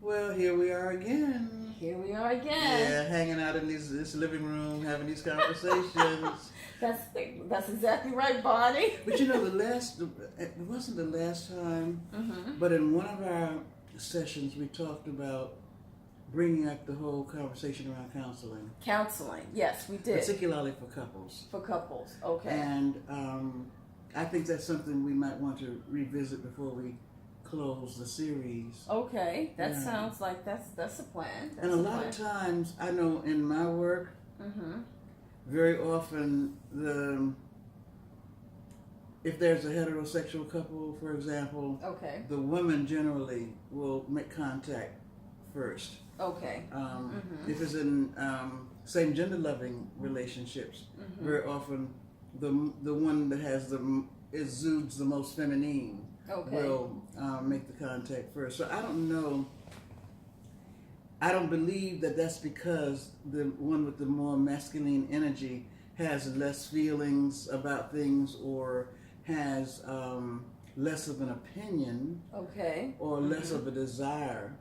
Well, here we are again. Here we are again. Yeah, hanging out in this living room, having these conversations. That's exactly right, Bonnie. But you know, it wasn't the last time, but in one of our sessions, we talked about bringing up the whole conversation around counseling. Counseling, yes, we did. Particularly for couples. For couples, okay. And I think that's something we might want to revisit before we close the series. Okay, that sounds like that's a plan. And a lot of times, I know in my work, very often if there's a heterosexual couple, for example, the woman generally will make contact first. Okay. If it's in same gender loving relationships, very often the one that exudes the most feminine will make the contact first. So I don't know. I don't believe that that's because the one with the more masculine energy has less feelings about things or has less of an opinion or less of a desire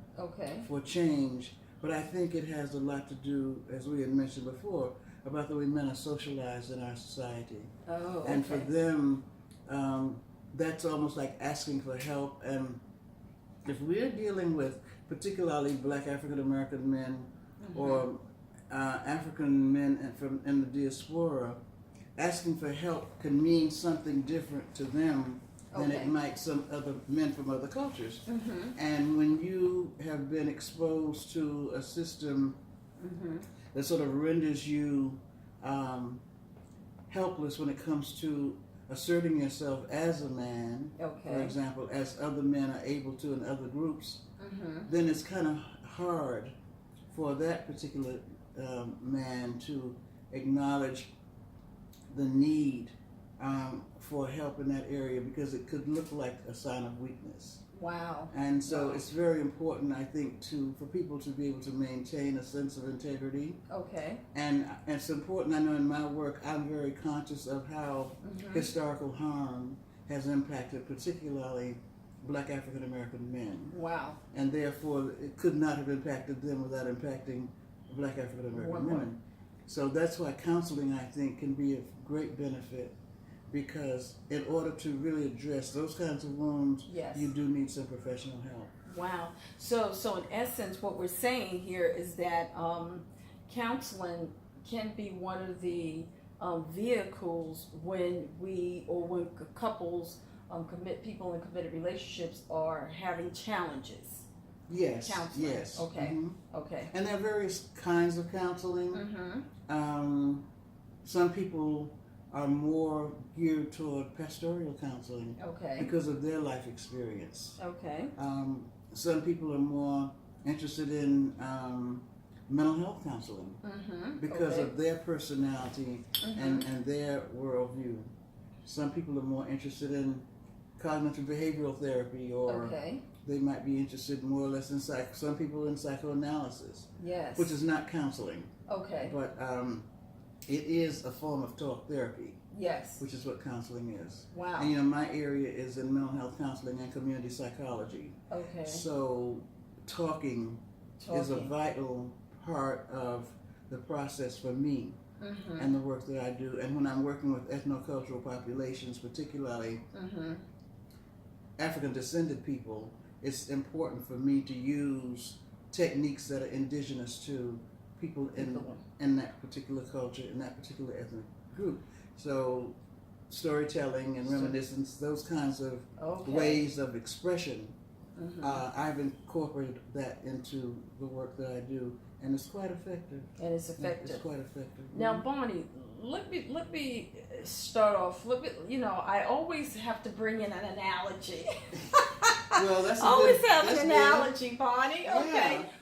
for change. But I think it has a lot to do, as we had mentioned before, about the way men are socialized in our society. And for them, that's almost like asking for help. And if we're dealing with particularly Black African American men or African men in the diaspora, asking for help can mean something different to them than it might some other men from other cultures. And when you have been exposed to a system that sort of renders you helpless when it comes to asserting yourself as a man, for example, as other men are able to in other groups, then it's kind of hard for that particular man to acknowledge the need for help in that area because it could look like a sign of weakness. Wow. And so it's very important, I think, for people to be able to maintain a sense of integrity. And it's important, I know in my work, I'm very conscious of how historical harm has impacted particularly Black African American men. Wow. And therefore, it could not have impacted them without impacting Black African American women. So that's why counseling, I think, can be of great benefit, because in order to really address those kinds of wounds, you do need some professional help. Wow. So in essence, what we're saying here is that counseling can be one of the vehicles when couples people in committed relationships are having challenges. Yes. Counseling. Yes. Okay. And there are various kinds of counseling. Some people are more geared toward pastoral counseling because of their life experience. Some people are more interested in mental health counseling because of their personality and their worldview. Some people are more interested in cognitive behavioral therapy, or they might be interested more or less in some people in psychoanalysis, which is not counseling. But it is a form of talk therapy. Which is what counseling is. Wow. And you know, my area is in mental health counseling and community psychology. So talking is a vital part of the process for me and the work that I do. And when I'm working with ethnocultural populations, particularly African descended people, it's important for me to use techniques that are indigenous to people in that particular culture, in that particular ethnic group. So storytelling and reminiscence, those kinds of ways of expression, I've incorporated that into the work that I do, and it's quite effective. It's quite effective. Now, Bonnie, let me start off. I always have to bring in an analogy. Well, that's always have an analogy, Bonnie.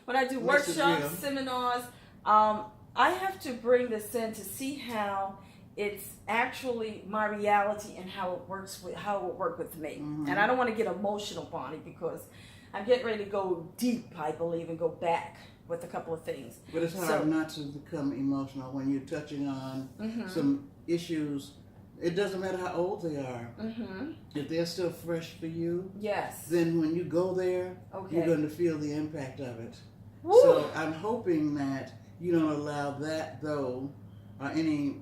When I do workshops, seminars, I have to bring this in to see how it's actually my reality and how it will work with me. And I don't want to get emotional, Bonnie, because I'm getting ready to go deep, I believe, and go back with a couple of things. But it's hard not to become emotional when you're touching on some issues It doesn't matter how old they are. Mm-hmm. If they're still fresh for you, yes, then when you go there, okay, you're going to feel the impact of it. Woo. So I'm hoping that you don't allow that, though, or any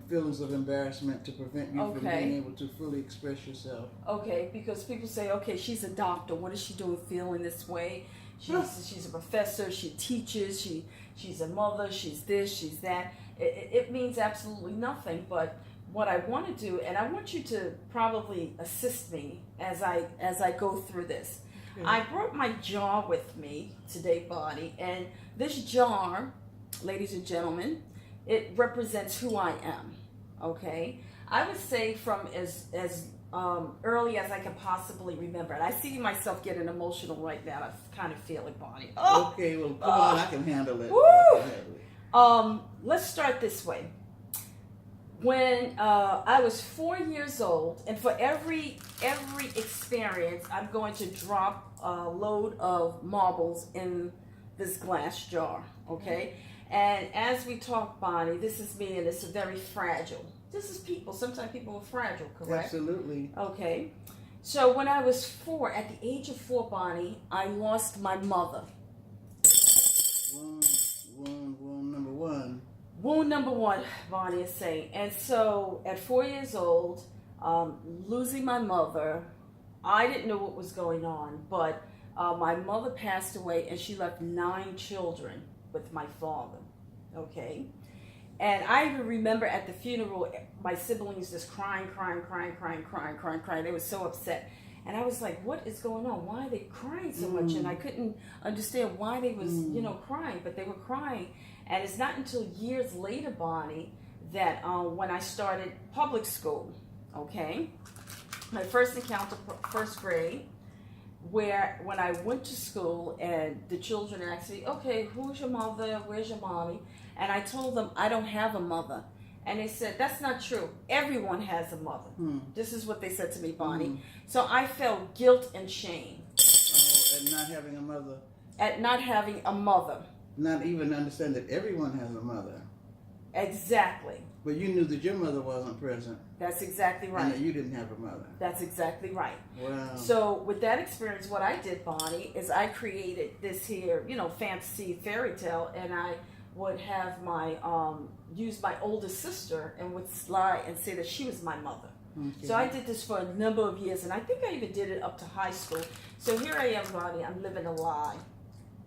feelings of embarrassment to prevent you from being able to fully express yourself. Okay, because people say, okay, she's a doctor. What is she doing feeling this way? She's a professor. She teaches. She's a mother. She's this. She's that. It means absolutely nothing. But what I want to do, and I want you to probably assist me as I go through this. Okay. I brought my jar with me today, Bonnie, and this jar, ladies and gentlemen, it represents who I am. Okay, I would say from as early as I can possibly remember. And I see myself getting emotional right now. I kind of feel it, Bonnie. Oh, okay, well, come on, I can handle it. Woo! Let's start this way. When I was 4 years old, and for every experience, I'm going to drop a load of marbles in this glass jar, okay? And as we talk, Bonnie, this is me, and it's very fragile. This is people. Sometimes people are fragile, correct? Absolutely. Okay. So when I was 4, at the age of 4, Bonnie, I lost my mother. Wound number one. Wound number one, Bonnie is saying. And so at 4 years old, losing my mother, I didn't know what was going on, but my mother passed away and she left 9 children with my father, okay? And I even remember at the funeral, my siblings just crying. They were so upset. And I was like, what is going on? Why are they crying so much? And I couldn't understand why they was, crying, but they were crying. And it's not until years later, Bonnie, that when I started public school, okay, my first encounter, first grade, where when I went to school and the children asked me, okay, who's your mother? Where's your mommy? And I told them, I don't have a mother. And they said, that's not true. Everyone has a mother. This is what they said to me, Bonnie. So I felt guilt and shame. Oh, at not having a mother. At not having a mother. Not even understand that everyone has a mother. Exactly. But you knew that your mother wasn't present. That's exactly right. And that you didn't have a mother. That's exactly right. Wow. So with that experience, what I did, Bonnie, is I created this here, fantasy fairy tale, and I would have my, use my older sister and would lie and say that she was my mother. Okay. So I did this for a number of years, and I think I even did it up to high school. So here I am, Bonnie, I'm living a lie.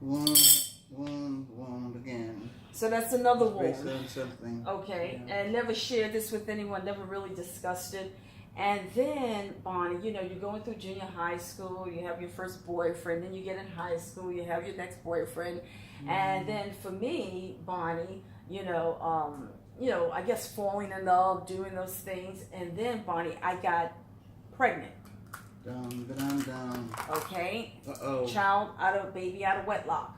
Wound again. So that's another wound. Based on something. Okay, yeah. And never shared this with anyone, never really discussed it. And then, Bonnie, you're going through junior high school, you have your first boyfriend, then you get in high school, you have your next boyfriend. And then for me, Bonnie, I guess falling in love, doing those things. And then, Bonnie, I got pregnant. Dum. Okay. Uh-oh. Baby out of wedlock.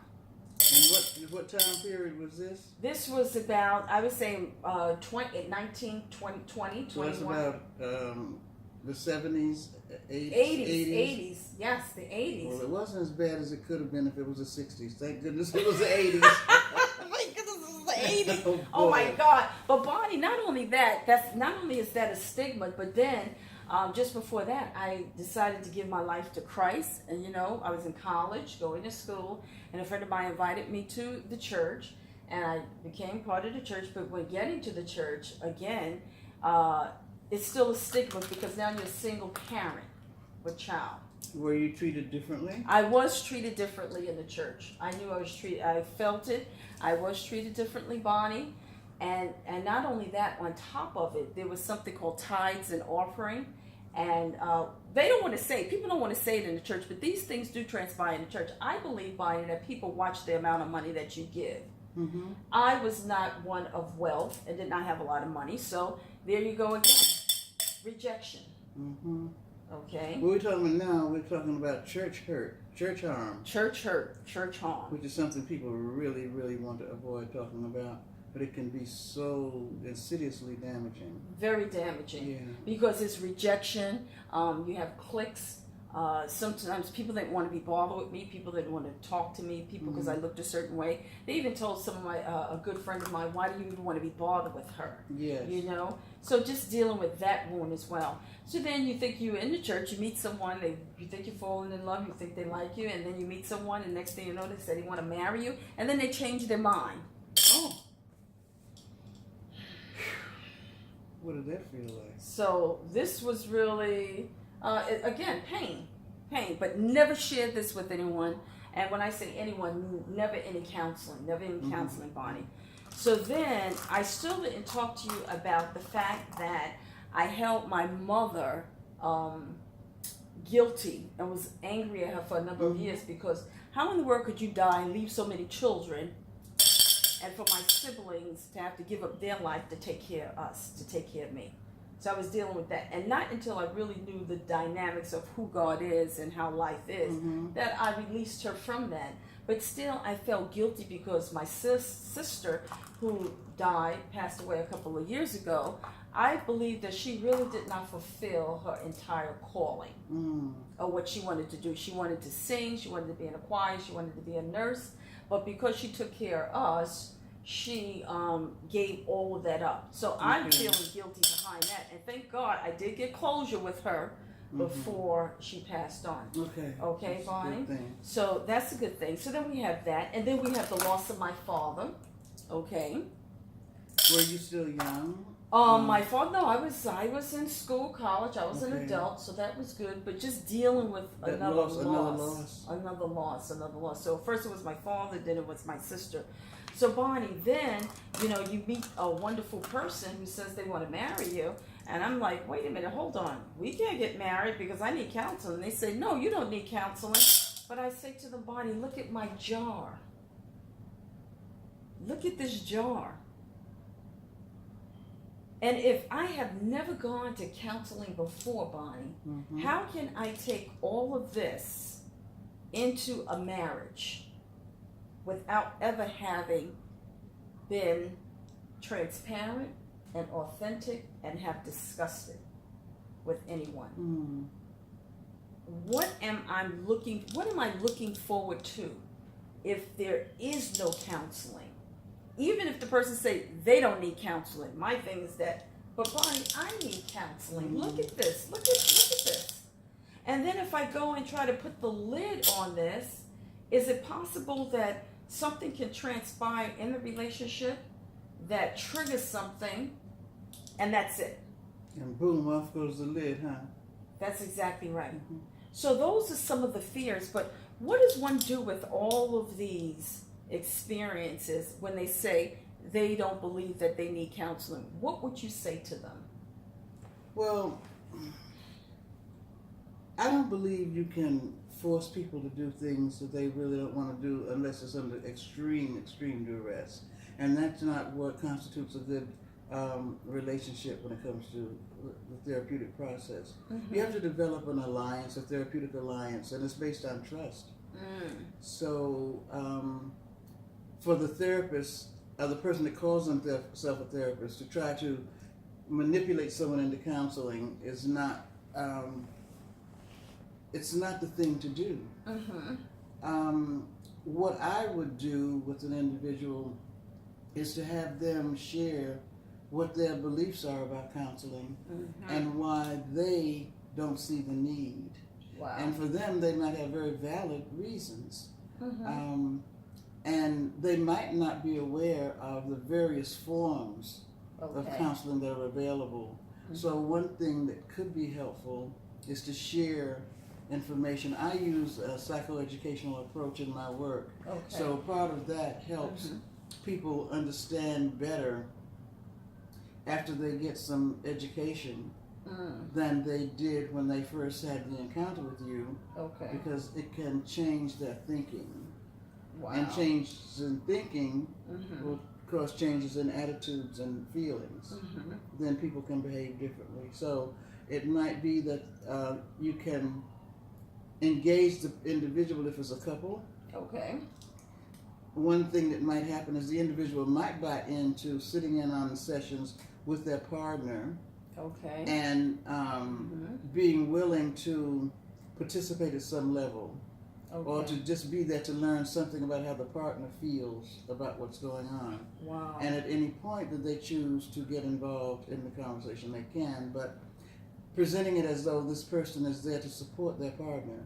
And what time period was this? This was about, I would say, 19, 20, 21. So that's about the 70s, 80s? 80s. Yes, the 80s. Well, it wasn't as bad as it could have been if it was the 60s. Thank goodness it was the 80s. Thank goodness it was the 80s. Oh my God. But Bonnie, not only is that a stigma, but then just before that, I decided to give my life to Christ. And, I was in college, going to school, and a friend of mine invited me to the church, and I became part of the church. But when getting to the church, again, it's still a stigma because now you're a single parent with child. Were you treated differently? I was treated differently in the church. I knew I was treated, I felt it. I was treated differently, Bonnie. And not only that, on top of it, there was something called tithes and offering. And they don't want to say, people don't want to say it in the church, but these things do transpire in the church. I believe, Bonnie, that people watch the amount of money that you give. Mm-hmm. I was not one of wealth and did not have a lot of money, so there you go again. Rejection. Mm-hmm. Okay. What we're talking about now, we're talking about church hurt, church harm. Church hurt, church harm. Which is something people really, really want to avoid talking about. But it can be so insidiously damaging. Very damaging. Yeah. Because it's rejection. You have cliques. Sometimes people didn't want to be bothered with me. People didn't want to talk to me. People because I looked a certain way. They even told some of my a good friend of mine, "Why do you even want to be bothered with her?" Yes. You know. So just dealing with that wound as well. So then you think you're in the church, you meet someone, you think you're falling in love, you think they like you, and then you meet someone, and next thing you know, they say they want to marry you, and then they change their mind. Oh. What did that feel like? So this was really, again, pain, but never shared this with anyone. And when I say anyone, never any counseling, Bonnie. So then I still didn't talk to you about the fact that I held my mother guilty and was angry at her for a number of years because how in the world could you die and leave so many children and for my siblings to have to give up their life to take care of us, to take care of me? So I was dealing with that. And not until I really knew the dynamics of who God is and how life is that I released her from that. But still, I felt guilty because my sister, who died, passed away a couple of years ago, I believe that she really did not fulfill her entire calling of what she wanted to do. She wanted to sing, she wanted to be in a choir, she wanted to be a nurse. But because she took care of us, she gave all of that up. So I'm feeling guilty behind that. And thank God I did get closure with her before she passed on. Okay, Bonnie? So that's a good thing. So then we have that. And then we have the loss of my father. Okay. Were you still young? My father, no, I was in school, college. I was an adult, so that was good. But just dealing with another loss. So first it was my father, then it was my sister. So Bonnie, then, you meet a wonderful person who says they want to marry you. And I'm like, wait a minute, hold on. We can't get married because I need counseling. They say, no, you don't need counseling. But I say to them, Bonnie, look at my jar. Look at this jar. And if I have never gone to counseling before, Bonnie, how can I take all of this into a marriage without ever having been transparent and authentic and have discussed it with anyone? What am I looking forward to if there is no counseling? Even if the person say they don't need counseling, my thing is that, but Bonnie, I need counseling. Look at this. Look at this. And then if I go and try to put the lid on this, is it possible that something can transpire in the relationship that triggers something, and that's it? And boom, off goes the lid, huh? That's exactly right. So those are some of the fears, but what does one do with all of these experiences when they say they don't believe that they need counseling? What would you say to them? Well, I don't believe you can force people to do things that they really don't want to do unless it's under extreme duress. And that's not what constitutes a good relationship when it comes to the therapeutic process. You have to develop an alliance, a therapeutic alliance, and it's based on trust. So for the therapist, the person that calls themselves a therapist, to try to manipulate someone into counseling is not, it's not the thing to do. What I would do with an individual is to have them share what their beliefs are about counseling and why they don't see the need. Wow. And for them, they might have very valid reasons. And they might not be aware of the various forms of counseling that are available. So one thing that could be helpful is to share information. I use a psychoeducational approach in my work. So part of that helps people understand better after they get some education than they did when they first had the encounter with you, because it can change their thinking. And changes in thinking will cause changes in attitudes and feelings. Then people can behave differently. So it might be that you can engage the individual if it's a couple. One thing that might happen is the individual might buy into sitting in on the sessions with their partner, and being willing to participate at some level, or to just be there to learn something about how the partner feels about what's going on. Wow. And at any point that they choose to get involved in the conversation, they can, but presenting it as though this person is there to support their partner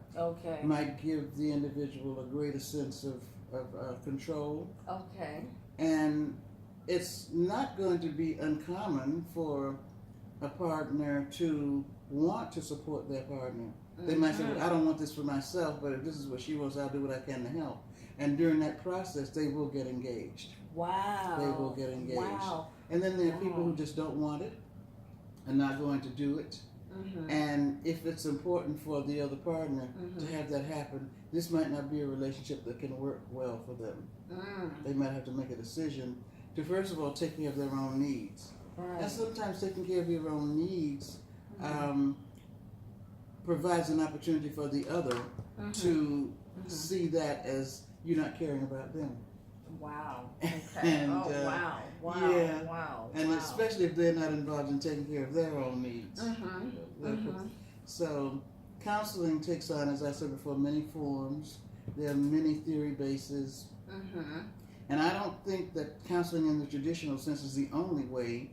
might give the individual a greater sense of control. And it's not going to be uncommon for a partner to want to support their partner. They might say, well, I don't want this for myself, but if this is what she wants, I'll do what I can to help. And during that process, they will get engaged. Wow. They will get engaged. Wow. And then there are people who just don't want it and not going to do it. And if it's important for the other partner to have that happen, this might not be a relationship that can work well for them. They might have to make a decision to, first of all, take care of their own needs. And sometimes taking care of your own needs provides an opportunity for the other to see that as you not caring about them. Wow. Okay. And, wow. Yeah. Wow. And especially if they're not involved in taking care of their own needs. So counseling takes on, as I said before, many forms. There are many theory bases. And I don't think that counseling in the traditional sense is the only way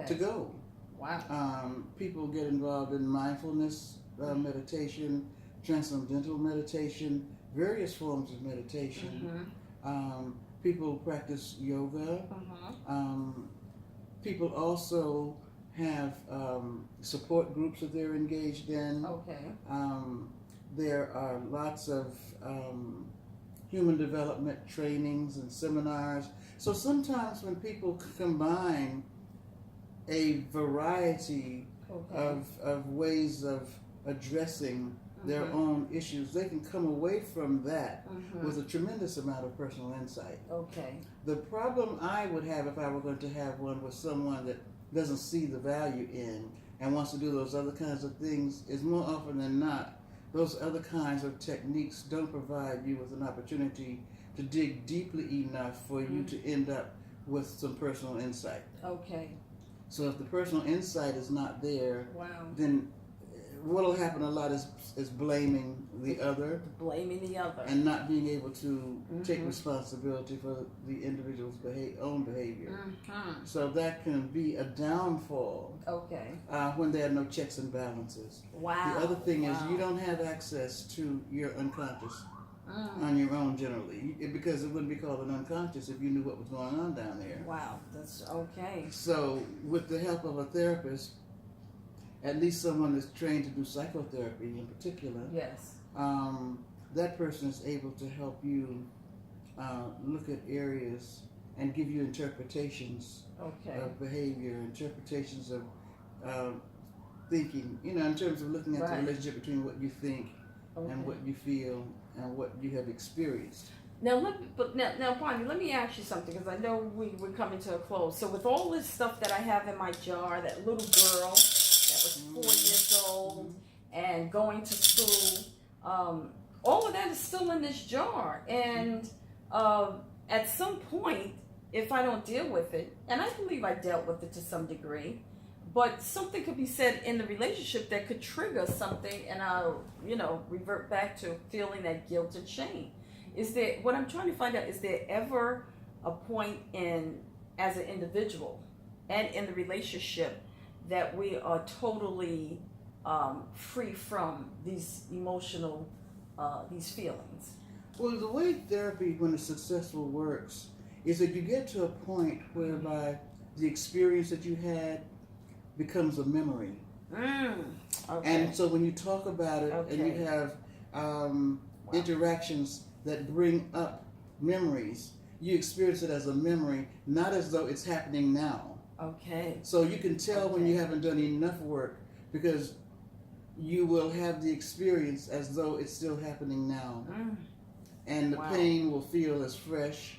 to go. Wow. People get involved in mindfulness meditation, transcendental meditation, various forms of meditation. People practice yoga. People also have support groups that they're engaged in. There are lots of human development trainings and seminars. So sometimes when people combine a variety of ways of addressing their own issues, they can come away from that with a tremendous amount of personal insight. The problem I would have if I were going to have one with someone that doesn't see the value in and wants to do those other kinds of things is more often than not, those other kinds of techniques don't provide you with an opportunity to dig deeply enough for you to end up with some personal insight. So if the personal insight is not there, then what will happen a lot is blaming the other. And not being able to take responsibility for the individual's own behavior. So that can be a downfall when there are no checks and balances. The other thing is you don't have access to your unconscious on your own generally, because it wouldn't be called an unconscious if you knew what was going on down there. That's So with the help of a therapist, at least someone that's trained to do psychotherapy in particular, that person is able to help you look at areas and give you interpretations of behavior, interpretations of thinking, in terms of looking at the relationship between what you think and what you feel and what you have experienced. Now, Bonnie, let me ask you something, because I know we're coming to a close. So with all this stuff that I have in my jar, that little girl that was 4 years old and going to school, all of that is still in this jar. And at some point, if I don't deal with it, and I believe I dealt with it to some degree, but something could be said in the relationship that could trigger something, and I'll, revert back to feeling that guilt and shame. What I'm trying to find out, is there ever a point as an individual and in the relationship that we are totally free from these emotional, these feelings? Well, the way therapy, when it's successful, works is that you get to a point whereby the experience that you had becomes a memory. And so when you talk about it and you have interactions that bring up memories, you experience it as a memory, not as though it's happening now. So you can tell when you haven't done enough work, because you will have the experience as though it's still happening now. And the pain will feel as fresh,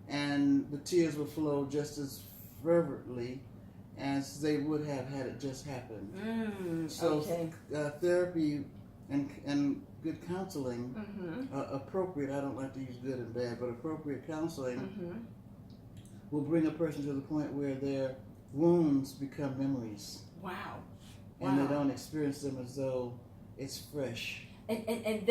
and the tears will flow just as fervently as they would have had it just happened. So therapy and good counseling, appropriate, I don't like to use good and bad, but appropriate counseling will bring a person to the point where their wounds become memories. And they don't experience them as though it's fresh. and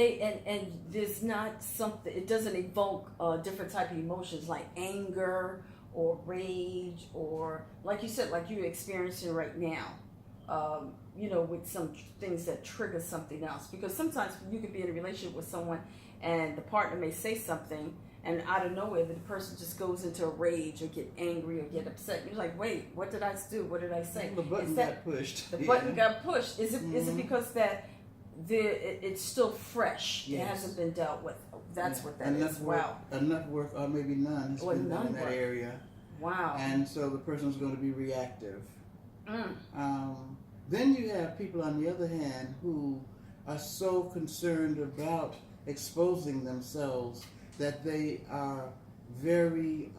there's not something, it doesn't evoke different type of emotions like anger or rage, or like you said, like you're experiencing right now, with some things that trigger something else. Because sometimes you could be in a relationship with someone and the partner may say something, and out of nowhere the person just goes into a rage or get angry or get upset. You're like, wait, what did I do? What did I say? The button got pushed. The button got pushed. Is it because that it's still fresh? Yes. It hasn't been dealt with. That's what that enough is. Work, Wow. Enough work, or maybe none, has been done in that area. Wow. And so the person's going to be reactive. Then you have people, on the other hand, who are so concerned about exposing themselves that they are very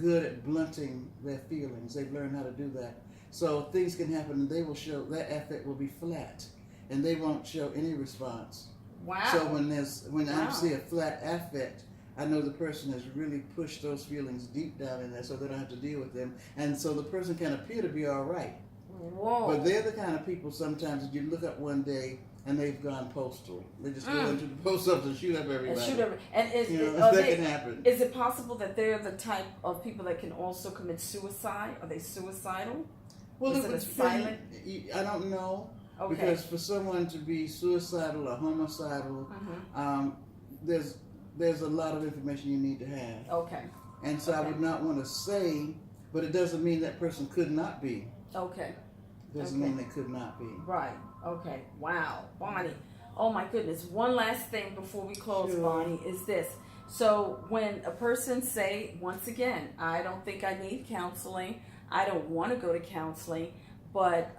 good at blunting their feelings. They've learned how to do that. So things can happen and they will show, their affect will be flat and they won't show any response. Wow. So when I see a flat affect, I know the person has really pushed those feelings deep down in there so they don't have to deal with them. And so the person can appear to be all right. Whoa. But they're the kind of people sometimes that you look up one day and they've gone postal. They just go into the post office and shoot up everybody. And that can happen. Is it possible that they're the type of people that can also commit suicide? Are they suicidal? Well, is it a silent? I don't know. Okay. Because for someone to be suicidal or homicidal, there's a lot of information you need to have. Okay. And so I would not want to say, but it doesn't mean that person could not be. Okay. Doesn't mean they could not be. Right. Okay. Wow. Bonnie. Oh my goodness. One last thing before we close, Sure. Bonnie, is this. So when a person say, once again, I don't think I need counseling, I don't want to go to counseling, but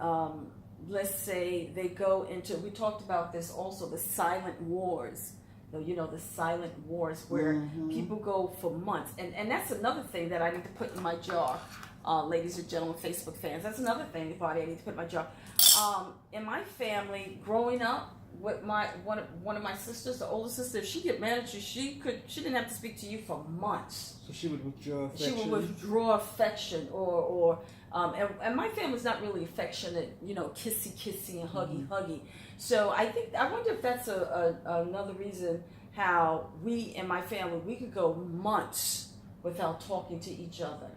let's say they go into, we talked about this also, the silent wars. The silent wars where people go for months. And that's another thing that I need to put in my jar, ladies and gentlemen, Facebook fans. That's another thing, Bonnie, I need to put in my jar. In my family, growing up, with one of my sisters, the older sister, if she get mad at you, she didn't have to speak to you for months. So she would withdraw affection. She would withdraw affection, and my family's not really affectionate, kissy and huggy. So I wonder if that's another reason how we in my family, we could go months without talking to each other.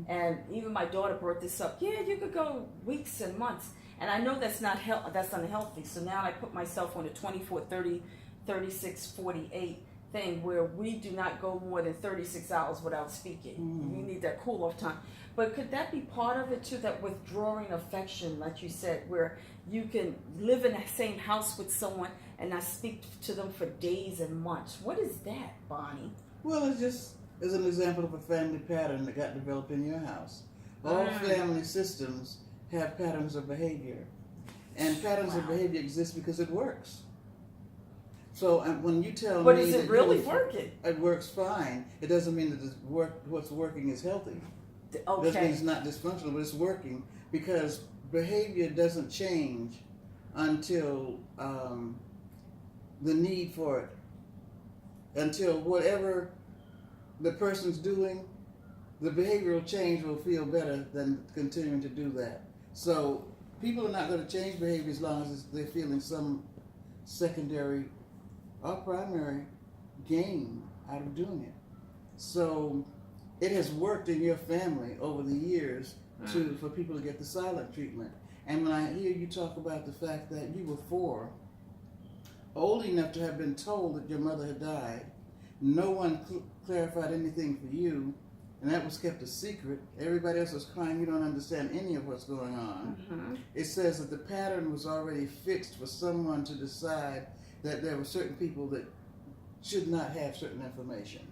And even my daughter brought this up. Yeah, you could go weeks and months. And I know that's that's unhealthy. So now I put myself on a 24, 30, 36, 48 thing where we do not go more than 36 hours without speaking. We need that cool off time. But could that be part of it too, that withdrawing affection, like you said, where you can live in the same house with someone and not speak to them for days and months? What is that, Bonnie? Well, it's just as an example of a family pattern that got developed in your house. All family systems have patterns of behavior. And patterns of behavior exist because it works. So when you tell me... But is it really working? It works fine. It doesn't mean that what's working is healthy. Okay. It doesn't mean it's not dysfunctional, but it's working because behavior doesn't change until the need for it. Until whatever the person's doing, the behavioral change will feel better than continuing to do that. So people are not going to change behavior as long as they're feeling some secondary or primary gain out of doing it. So it has worked in your family over the years for people to get the silent treatment. And when I hear you talk about the fact that you were 4, old enough to have been told that your mother had died, no one clarified anything for you, and that was kept a secret. Everybody else was crying, you don't understand any of what's going on. It says that the pattern was already fixed for someone to decide that there were certain people that should not have certain information.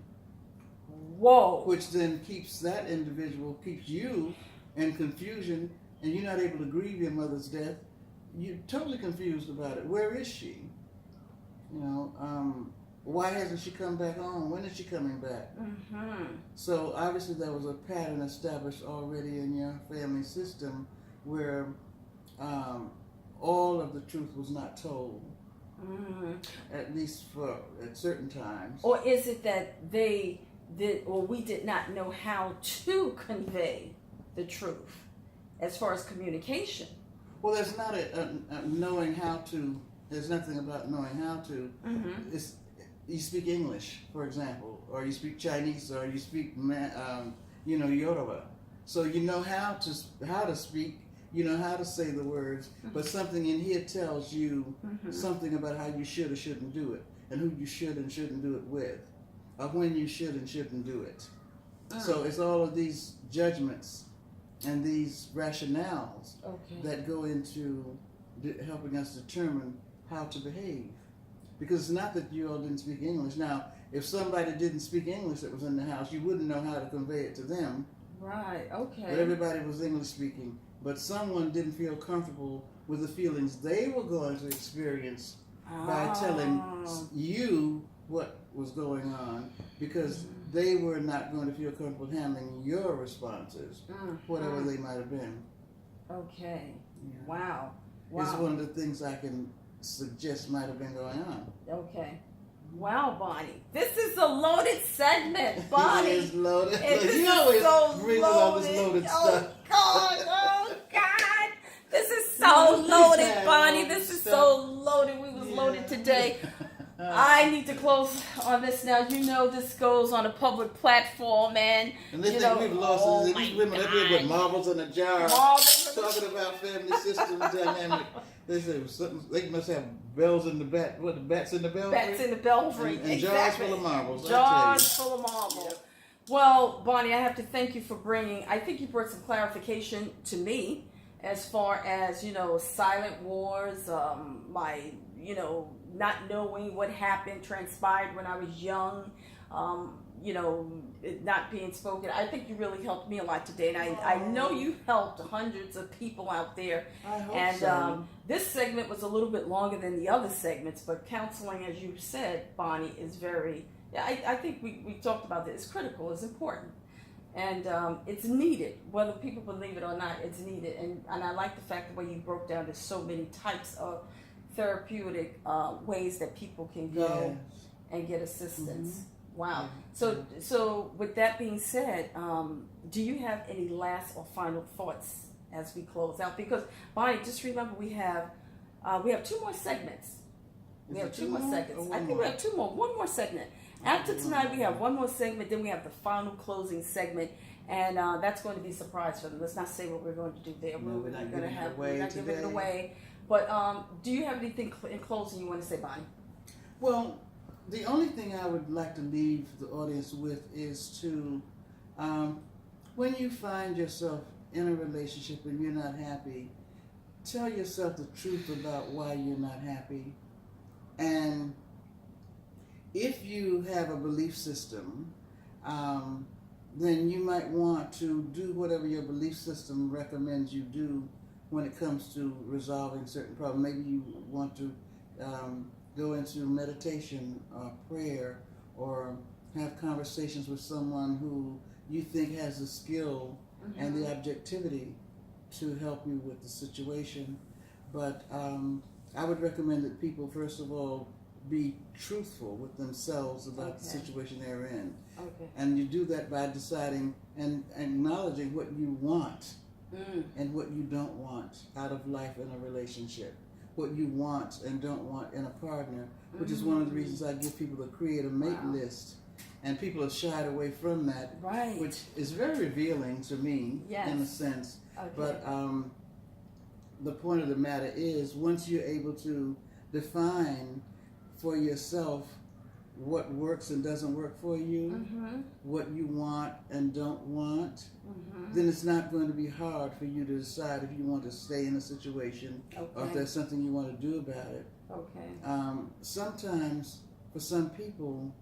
Whoa. Which then keeps that individual, keeps you in confusion, and you're not able to grieve your mother's death. You're totally confused about it. Where is she? Why hasn't she come back home? When is she coming back? So obviously there was a pattern established already in your family system where all of the truth was not told, at least at certain times. Or is it that we did not know how to convey the truth as far as communication? Well, there's not a knowing how to There's nothing about knowing how to. It's you speak English, for example, or you speak Chinese, or you speak Yoruba. So you know how to speak. You know how to say the words, but something in here tells you something about how you should or shouldn't do it, and who you should and shouldn't do it with, or when you should and shouldn't do it. So it's all of these judgments and these rationales that go into helping us determine how to behave. Because it's not that you all didn't speak English. Now, if somebody didn't speak English that was in the house, you wouldn't know how to convey it to them. Right, okay. But everybody was English speaking. But someone didn't feel comfortable with the feelings they were going to experience by telling you what was going on, because they were not going to feel comfortable handling your responses, whatever they might have been. Okay. Yeah. Wow. It's one of the things I can suggest might have been going on. Okay. Wow, Bonnie. This is a loaded segment, Bonnie. It is loaded. You always so bring all this loaded stuff. Oh, God. This is so loaded, Bonnie. This is so loaded. We was loaded today. I need to close on this now. You know this goes on a public platform, and they think we've lost these women up here with marbles in a jar, talking about family system dynamic. They say something. They must have bells in the bat. What, the bats in the belfry? Bats in the belfry. And jars full of marbles. Jars full of marbles. Yep. Well, Bonnie, I have to thank you for bringing. I think you brought some clarification to me as far as silent wars. My not knowing what happened, transpired when I was young. It not being spoken. I think you really helped me a lot today, and I know you helped hundreds of people out there. I hope and so. This segment was a little bit longer than the other segments, but counseling, as you said, Bonnie, is very. I think we talked about this. It's critical. It's important, and it's needed. Whether people believe it or not, it's needed. And I like the fact the way you broke down. There's so many types of therapeutic ways that people can go and get assistance. Wow. So with that being said, do you have any last or final thoughts as we close out? Because Bonnie, just remember we have 2 more segments. We have 2 more segments. I think we have 2 more. 1 more segment. After tonight, we have 1 more segment. Then we have the final closing segment, and that's going to be a surprise for them. Let's not say what we're going to do there. No, we're not giving it away. But do you have anything in closing you want to say, Bonnie? Well, the only thing I would like to leave the audience with is to, when you find yourself in a relationship and you're not happy, tell yourself the truth about why you're not happy. And if you have a belief system, then you might want to do whatever your belief system recommends you do when it comes to resolving certain problems. Maybe you want to go into meditation or prayer, or have conversations with someone who you think has the skill and the objectivity to help you with the situation. But I would recommend that people, first of all, be truthful with themselves about the situation they're in. And you do that by deciding and acknowledging what you want and what you don't want out of life in a relationship. What you want and don't want in a partner, which is one of the reasons I give people to create a mate list. And people have shied away from that, which is very revealing to me in a sense. But the point of the matter is, once you're able to define for yourself what works and doesn't work for you, what you want and don't want, then it's not going to be hard for you to decide if you want to stay in a situation or if there's something you want to do about it. Sometimes for some people,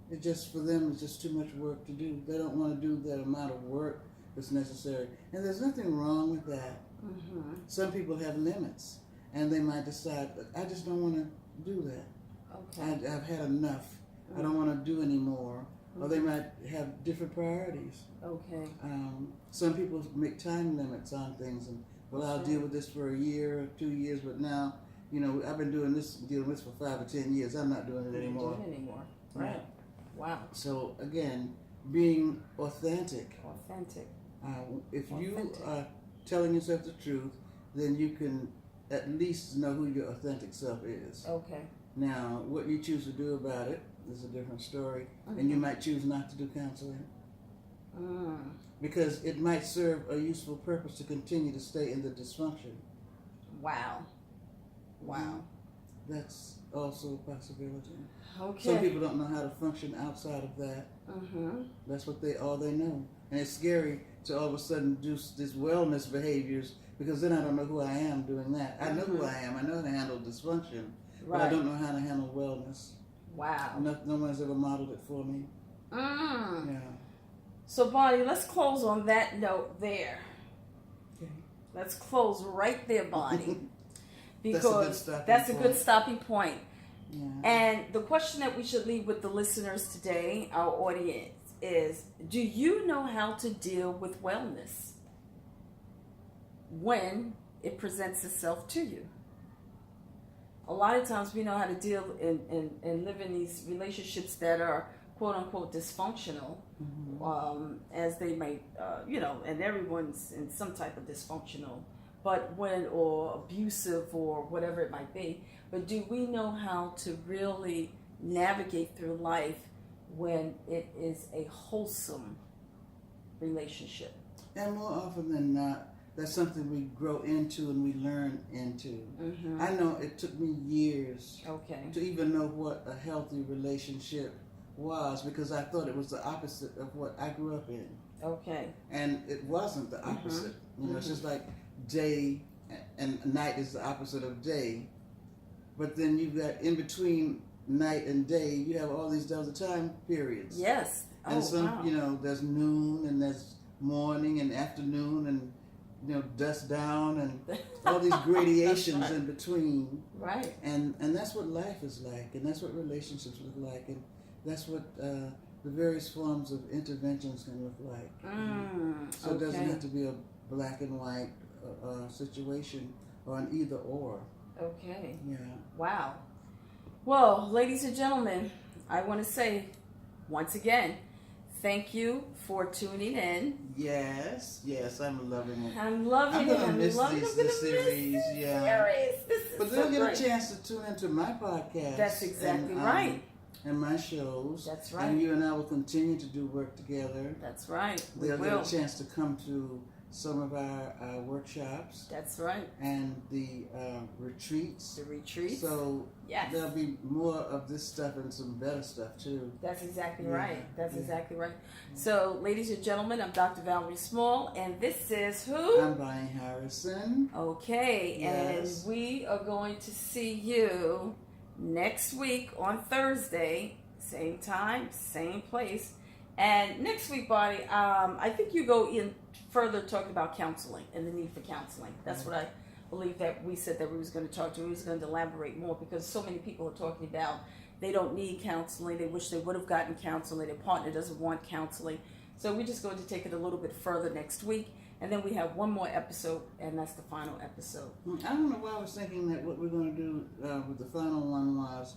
for them it's just too much work to do. They don't want to do that amount of work that's necessary. And there's nothing wrong with that. Some people have limits, and they might decide, I just don't want to do that. I've had enough. I don't want to do anymore. Or they might have different priorities. Some people make time limits on things, and I'll deal with this for a year or 2 years, but now, I've been dealing with this for 5 or 10 years. I'm not doing it anymore. Right. Wow. So again, being authentic. If you are telling yourself the truth, then you can at least know who your authentic self is. Okay. Now, what you choose to do about it is a different story, Mm-hmm. and you might choose not to do counseling because it might serve a useful purpose to continue to stay in the dysfunction. Wow. That's also a possibility. Okay. Some people don't know how to function outside of that. That's what all they know, and it's scary to all of a sudden do this wellness behaviors because then I don't know who I am doing that. I know who I am. I know how to handle dysfunction, but I don't know how to handle wellness. Wow. No one's ever modeled it for me. Yeah. So, Bonnie, let's close on that note there. Okay. Let's close right there, Bonnie. Because that's a good stopping point. Yeah. And the question that we should leave with the listeners today, our audience, is do you know how to deal with wellness when it presents itself to you? A lot of times we know how to deal and live in these relationships that are quote unquote dysfunctional, as they might, and everyone's in some type of dysfunctional, or abusive or whatever it might be. But do we know how to really navigate through life when it is a wholesome relationship? And more often than not, that's something we grow into and we learn into. I know it took me years to even know what a healthy relationship was because I thought it was the opposite of what I grew up in. Okay. And it wasn't the opposite. It's just like day and night is the opposite of day. But then you've got in between night and day, you have all these other time periods. Yes. And there's noon and there's morning and afternoon and dusk down and all these gradations in between. Right. And that's what life is like, and that's what relationships look like, and that's what the various forms of interventions can look like. So it doesn't have to be a black and white situation or an either or. Okay. Yeah. Wow. Well, ladies and gentlemen, I want to say once again, thank you for tuning in. Yes, I'm loving it. I'm loving it. I'm miss this series. Yeah. But they'll get a chance to tune into my podcast. That's exactly right. And my shows. That's right. And you and I will continue to do work together. That's right. They'll get a chance to come to some of our workshops. That's right. And the retreats. The retreats. So there'll be more of this stuff and some better stuff too. That's exactly right. That's exactly right. So, ladies and gentlemen, I'm Dr. Valerie Small, and this is who? I'm Bonnie Harrison. Okay, and we are going to see you next week on Thursday, same time, same place. And next week, Bonnie, I think you go in further talk about counseling and the need for counseling. That's what I believe that we said that we was going to talk to. We was going to elaborate more because so many people are talking about they don't need counseling. They wish they would have gotten counseling. Their partner doesn't want counseling. So we're just going to take it a little bit further next week. And then we have one more episode, and that's the final episode. I don't know why I was thinking that what we're going to do with the final one was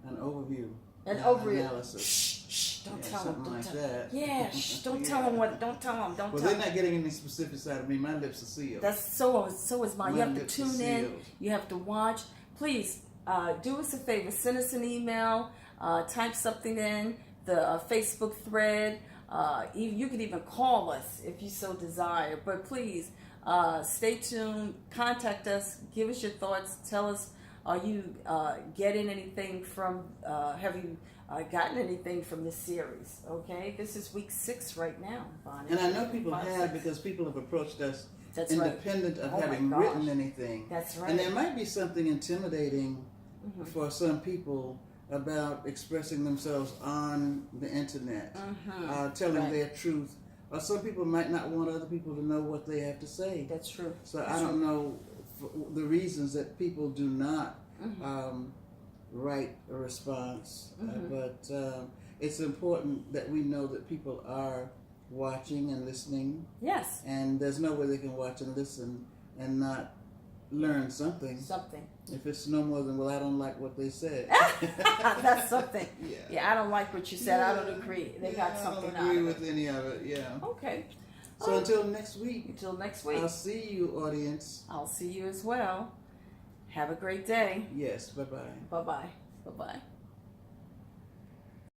an overview. An overview. Analysis. Shh, don't tell them. Something like that. Yeah, don't tell them what. Don't tell them. Well, they're not getting any specifics out of me. My lips are sealed. That's so is mine. You have to tune in. You have to watch. Please do us a favor. Send us an email. Type something in the Facebook thread. You can even call us if you so desire. But please stay tuned. Contact us. Give us your thoughts. Tell us. Are you getting anything from? Have you gotten anything from this series? Okay, this is week 6 right now, Bonnie. And I know people have because people have approached us That's independent right. of having written anything. That's right. And there might be something intimidating for some people about expressing themselves on the internet, telling their truth. Or some people might not want other people to know what they have to say. That's true. So I don't know the reasons that people do not write a response, but it's important that we know that people are watching and listening. Yes. And there's no way they can watch and listen and not learn something. Something. If it's no more than, well, I don't like what they said. That's something. Yeah. I don't like what you said. I don't agree. They got something I don't agree with any of it, Okay. So until next week. Until next week. I'll see you, audience. I'll see you as well. Have a great day. Yes. Bye bye. Bye bye. Bye bye.